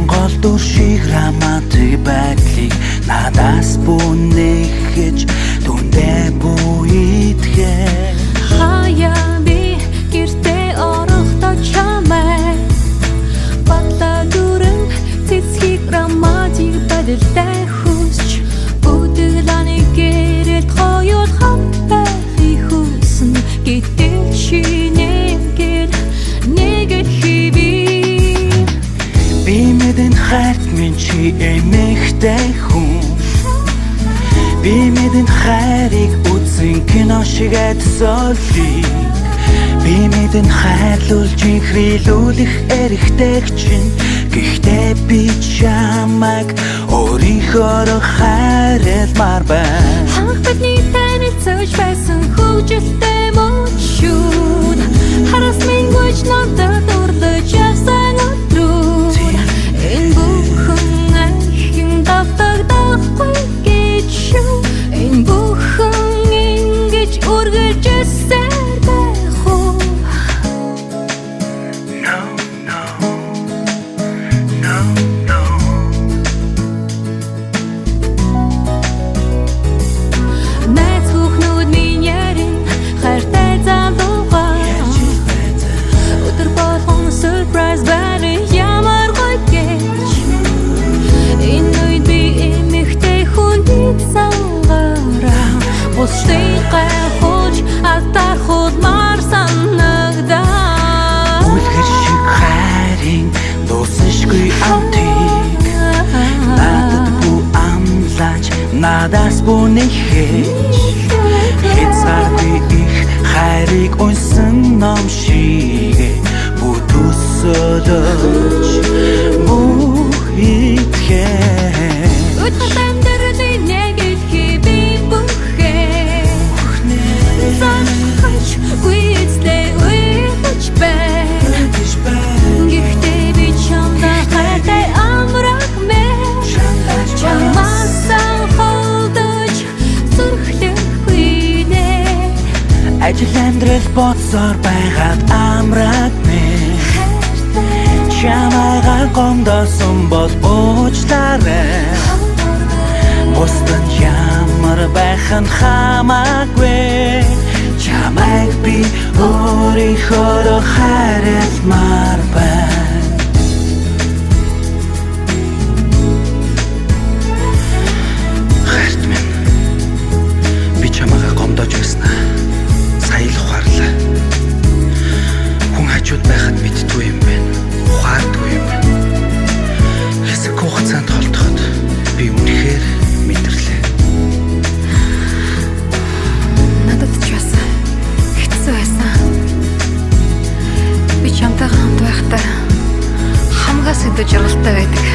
Голдуур шиг романтик байдлыг надаас бүнэхэж түндэ буйдгээ хаяа би гэртээ орохдоо чамай батла дүрэн цэцгийг романтик байдалтай хүсч өдөгланы гэрэлт хоёул хамт байхыг хүснэ гэтэл чи нэгэл хэвээ би мэдэн хайрт минь чи эмэгтэй хүн би мэдэн хайрыг үзэн кино шигээ төсөөлье би мэдэн хайрлуулж инхрийлүүлэх эрхтэй чинь гэхдээ би чамайг өөрийнхөө хайрладмаар байна ханх бидний танилцж байсан хөвгөлтэй мөчүүд хараас минь гүйж надад дурлаж явсан өдрүүд энэ бүхэн ахин давтагдахгүй гэж энэ бүхэн ингэж үргэлж байх уу Найз хүүхнүүд минь ярин хайртай залуугаа өдөр болгон surprise барь ямар гоё гэж энэ үед би эмэгтэй хүнийг сангаараа бусдыг гайхуулж атархуулмаар санагдаа үлгэр шиг хайрын дуусахгүй амтыг надад бүү амлаж надаас бүнэхэж хязгааргүй их хайрыг унсан ном шиг бүтөсөлөж бүхийдгээ өдөр амьдралын нэг ихий би бүхээ санхаж гүйцлээ үеж байна гэхдээ би чамдаа хайртай амраг мэ чамаас холдож зүрхлэхгүй нэ ажил амьдрал боцоор байгаад амраг минь чамайгаар гомдосон бол уучлаарай бусдын ямар байх нь хамаагүй чамайг би өөрийнхөө хайрладмаар байна хайрт минь би чамайгаа гомдож байснаа сая л ухаарлаа хүн хажууд байхад мэддгүй юм байна ухаардгүй юм байна хэсэг хугацаанд холдоход би үнэхээр мэдэрлээ надад ч бас хэцүү байсан би чамтай хамт байхдаа хамгаас өдөө жаргалтай байдаг